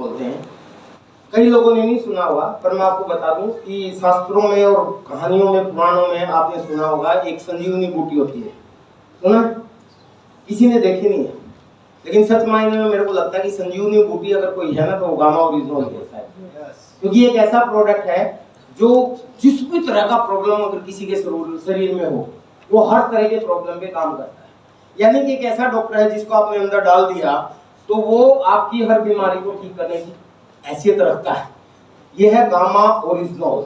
बोलते हैं। कई लोगों ने नहीं सुना होगा, पर मैं आपको बता दूं कि शास्त्रों में और कहानियों में, पुराणों में आपने सुना होगा एक संजीवनी बूटी होती है। सुना? किसी ने देखी नहीं है, लेकिन सच मायने में मेरे को लगता है कि संजीवनी बूटी अगर कोई है ना तो वो गामा ओरिजिनल है शायद, क्योंकि एक ऐसा प्रोडक्ट है जो जिस भी तरह का प्रॉब्लम अगर किसी के शरीर में हो, वो हर तरह के प्रॉब्लम पे काम करता है। यानी कि एक ऐसा डॉक्टर है जिसको आपने अंदर डाल दिया तो वो आपकी हर बीमारी को ठीक करने की हैसियत रखता है। ये है गामा ओरिजिनल।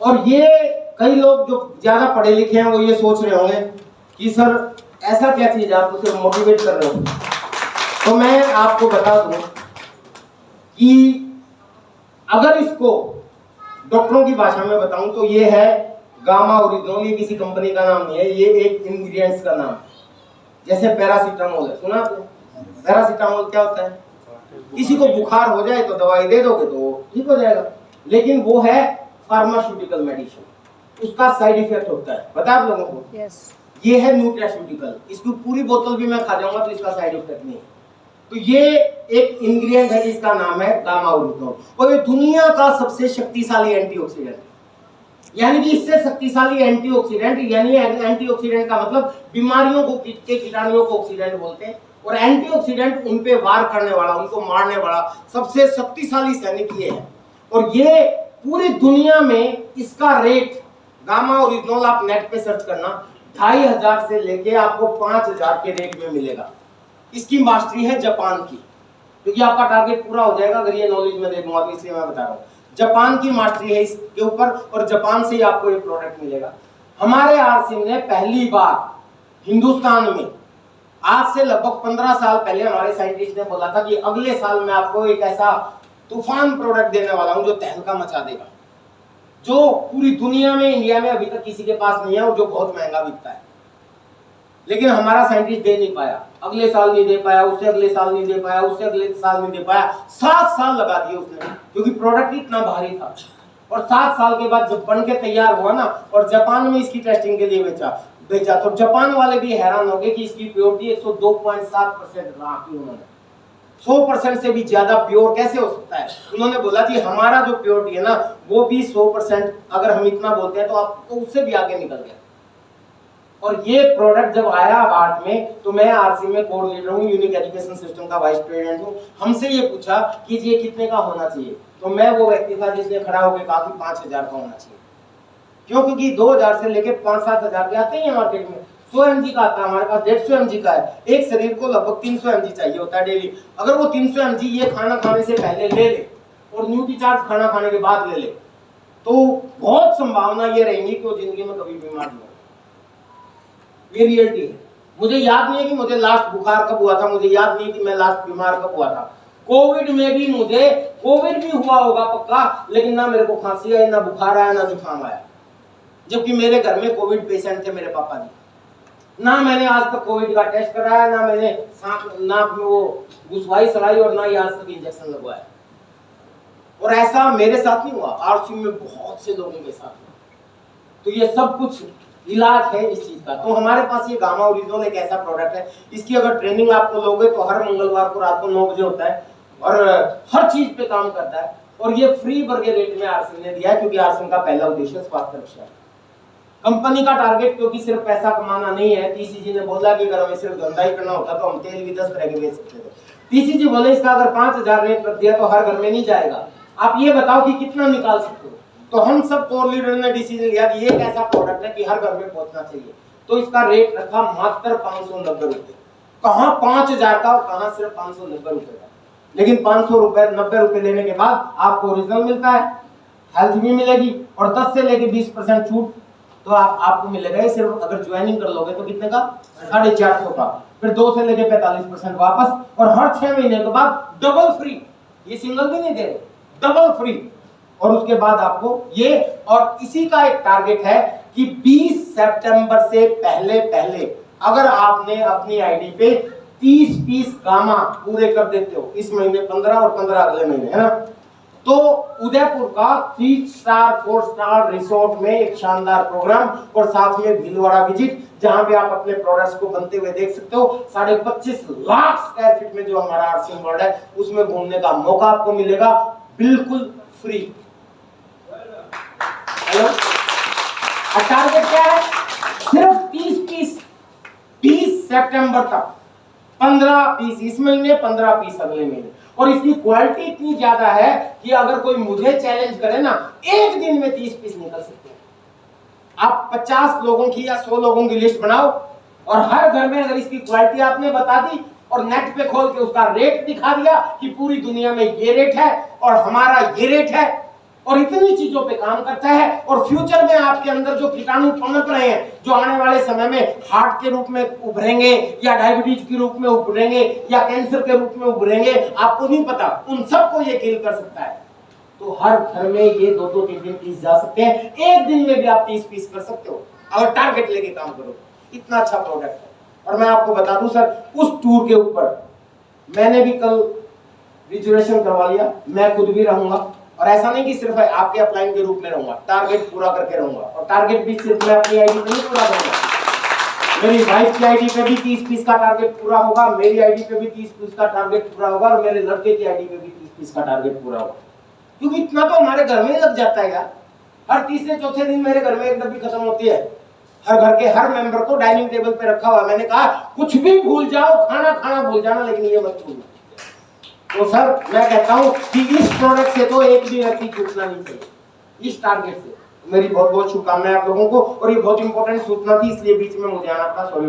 और ये कई लोग जो ज्यादा पढ़े लिखे हैं वो ये सोच रहे होंगे कि सर ऐसा क्या चीज आप उसे मोटिवेट कर रहे हो। तो मैं आपको बता दूं कि अगर इसको डॉक्टरों की भाषा में बताऊं तो ये है गामा ओरिजिनल। ये किसी कंपनी का नाम नहीं है, ये एक इंग्रेडिएंट्स का नाम है। जैसे पैरासीटामोल है, सुना आपने? पैरासीटामोल क्या होता है? किसी को बुखार हो जाए तो दवाई दे दोगे तो ठीक हो जाएगा, लेकिन वो है फार्मास्यूटिकल मेडिसिन, उसका साइड इफेक्ट होता है, पता है आप लोगों को? yes. ये है न्यूट्रास्यूटिकल, इसकी पूरी बोतल भी मैं खा जाऊंगा तो इसका साइड इफेक्ट नहीं है। तो ये एक इंग्रेडिएंट है जिसका नाम है गामा ओरिजिनल, और ये दुनिया का सबसे शक्तिशाली एंटीऑक्सीडेंट है। यानी कि इससे शक्तिशाली एंटीऑक्सीडेंट, यानी एंटीऑक्सीडेंट का मतलब बीमारियों को के कीटाणुओं को ऑक्सीडेंट बोलते हैं, और एंटीऑक्सीडेंट उन पे वार करने वाला, उनको मारने वाला सबसे शक्तिशाली सैनिक ये है। और ये पूरी दुनिया में इसका रेट, गामा ओरिजिनल आप नेट पे सर्च करना, 2500 से लेके आपको 5000 के रेट में मिलेगा। इसकी मास्टरी है जापान की, क्योंकि आपका टारगेट पूरा हो जाएगा अगर ये नॉलेज में देखूंगा तो, इसलिए मैं बता रहा हूँ। जापान की मास्टरी है इसके ऊपर, और जापान से ही आपको ये प्रोडक्ट मिलेगा। हमारे आरसिम ने पहली बार हिंदुस्तान में आज से लगभग 15 साल पहले हमारे साइंटिस्ट ने बोला था कि अगले साल मैं आपको एक ऐसा तूफान प्रोडक्ट देने वाला हूं जो तहलका मचा देगा, जो पूरी दुनिया में, इंडिया में अभी तक किसी के पास नहीं है और जो बहुत महंगा बिकता है। लेकिन हमारा साइंटिस्ट दे नहीं पाया, अगले साल नहीं दे पाया, उससे अगले साल नहीं दे पाया, उससे अगले साल नहीं दे पाया। 7 साल लगा दिए उसने, क्योंकि प्रोडक्ट इतना भारी था। और 7 साल के बाद जब बन के तैयार हुआ ना, और जापान में इसकी टेस्टिंग के लिए भेजा तो जापान वाले भी हैरान हो गए कि इसकी प्योरिटी 102.7% रखी उन्होंने। 100% से भी ज्यादा प्योर कैसे हो सकता है? उन्होंने बोला कि हमारा जो प्योरिटी है ना वो भी 100%, अगर हम इतना बोलते हैं तो आपको उससे भी आगे निकल गया। और ये प्रोडक्ट जब आया भारत में, तो मैं आरसी में कोर लीडर हूँ, यूनिक एजुकेशन सिस्टम का वाइस प्रेसिडेंट हूँ। हमसे ये पूछा कि ये कितने का होना चाहिए, तो मैं वो व्यक्ति था जिसने खड़ा होकर कहा कि 5000 का होना चाहिए। क्यों? क्योंकि 2000 से लेके 5-7 हजार के आते हैं मार्केट में। 100 mg का आता है हमारे पास, 150 mg का है। एक शरीर को लगभग 300 mg चाहिए होता है डेली। अगर वो 300 mg ये खाना खाने से पहले ले ले और न्यूट्रीचार्ज खाना खाने के बाद ले ले, तो बहुत संभावना ये रहेगी कि वो जिंदगी में कभी बीमार नहीं होगा। ये रियलिटी है। मुझे याद नहीं है कि मुझे लास्ट बुखार कब हुआ था, मुझे याद नहीं कि मैं लास्ट बीमार कब हुआ था। कोविड में भी मुझे कोविड भी हुआ होगा पक्का, लेकिन ना मेरे को खांसी आई, ना बुखार आया, ना जुकाम आया, जबकि मेरे घर में कोविड पेशेंट थे मेरे पापा जी। ना मैंने आज तक कोविड का टेस्ट कराया, ना मैंने नाक में वो घुसवाई सलाई, और ना ही आज तक इंजेक्शन लगवाया। और ऐसा मेरे साथ नहीं हुआ, आरसी में बहुत से लोगों के साथ हुआ। तो ये सब कुछ इलाज है इस चीज का। तो हमारे पास ये गामा ओरिजिनल एक ऐसा प्रोडक्ट है, इसकी अगर ट्रेनिंग आपको लोगे तो हर मंगलवार को रात को 9 बजे होता है, और हर चीज पे काम करता है। और ये फ्री वर्गे रेट में आरसी ने दिया है, क्योंकि आरसी का पहला उद्देश्य स्वास्थ्य रक्षा है। कंपनी का टारगेट क्योंकि सिर्फ पैसा कमाना नहीं है। टीसीजी ने बोला कि अगर हमें सिर्फ धंधा ही करना होता तो हम तेल भी 10 तरह के बेच सकते थे। टीसीजी बोले इसका अगर 5000 रेट रख दिया तो हर घर में नहीं जाएगा। आप ये बताओ कि कितना निकाल सकते हो। तो हम सब कोर लीडर ने डिसीजन लिया कि ये एक ऐसा प्रोडक्ट है कि हर घर में पहुंचना चाहिए। तो इसका रेट रखा मात्र 590 रुपए। कहाँ 5000 का और कहाँ सिर्फ 590 रुपए का। लेकिन 590 रुपए लेने के बाद आपको ओरिजिनल मिलता है, हेल्थ भी मिलेगी, और 10 से लेके 20% छूट तो आपको मिलेगा। सिर्फ अगर ज्वाइनिंग कर लोगे तो कितने का? 450 का। फिर 2 से लेके 45% वापस, और हर 6 महीने के बाद डबल फ्री। ये सिंगल भी नहीं दे रहे, डबल फ्री। और उसके बाद आपको ये, और इसी का एक टारगेट है कि 20 सितंबर से पहले अगर आपने अपनी आईडी पे 30 पीस गामा पूरे कर देते हो, इस महीने 15 और 15 अगले महीने, है ना, तो उदयपुर का 3 स्टार 4 स्टार रिसोर्ट में एक शानदार प्रोग्राम और साथ में भीलवाड़ा विजिट, जहां पे आप अपने प्रोडक्ट्स को बनते हुए देख सकते हो। 25.5 लाख स्क्वायर फीट में जो हमारा आरसीएम वर्ल्ड है उसमें घूमने का मौका आपको मिलेगा बिल्कुल फ्री। हेलो, टारगेट क्या है? सिर्फ 30 पीस 30 सितंबर तक, 15 पीस इस महीने, 15 पीस अगले महीने। और इसकी क्वालिटी इतनी ज्यादा है कि अगर कोई मुझे चैलेंज करे ना, एक दिन में 30 पीस निकल सकते हैं। आप 50 लोगों की या 100 लोगों की लिस्ट बनाओ और हर घर में अगर इसकी क्वालिटी आपने बता दी और नेट पे खोल के उसका रेट दिखा दिया कि पूरी दुनिया में ये रेट है और हमारा ये रेट है, और इतनी चीजों पे काम करता है, और फ्यूचर में आपके अंदर जो कीटाणु पनप रहे हैं, जो आने वाले समय में हार्ट के रूप में उभरेंगे या डायबिटीज के रूप में उभरेंगे या कैंसर के रूप में उभरेंगे, आपको नहीं पता, उन सबको ये किल कर सकता है। तो हर घर में ये 2-2 3-3 पीस जा सकते हैं। एक दिन में भी आप 30 पीस कर सकते हो अगर टारगेट लेके काम करो। इतना अच्छा प्रोडक्ट है। और मैं आपको बता दूं सर, उस टूर के ऊपर मैंने भी कल रिजर्वेशन करवा लिया, मैं खुद भी रहूंगा। और ऐसा नहीं कि सिर्फ आपके अपलाइन के रूप में रहूंगा, टारगेट पूरा करके रहूंगा। और टारगेट भी सिर्फ मैं अपनी आईडी पे नहीं पूरा करूंगा, मेरी वाइफ की आईडी पे भी 30 पीस का टारगेट पूरा होगा, मेरी आईडी पे भी 30 पीस का टारगेट पूरा होगा, और मेरे लड़के की आईडी पे भी 30 पीस का टारगेट पूरा होगा। क्योंकि इतना तो हमारे घर में लग जाता है यार। हर तीसरे चौथे दिन मेरे घर में एक डब्बी खत्म होती है। हर घर के हर मेंबर को डाइनिंग टेबल पे रखा हुआ। मैंने कहा कुछ भी भूल जाओ, खाना खाना भूल जाना, लेकिन ये मत भूलना। तो सर मैं कहता हूं कि इस प्रोडक्ट से तो एक भी व्यक्ति छूटना नहीं चाहिए। इस टारगेट से मेरी बहुत बहुत शुभकामनाएं आप लोगों को। और ये बहुत इंपॉर्टेंट सूचना थी, इसलिए बीच में मुझे आना पड़ा, सॉरी।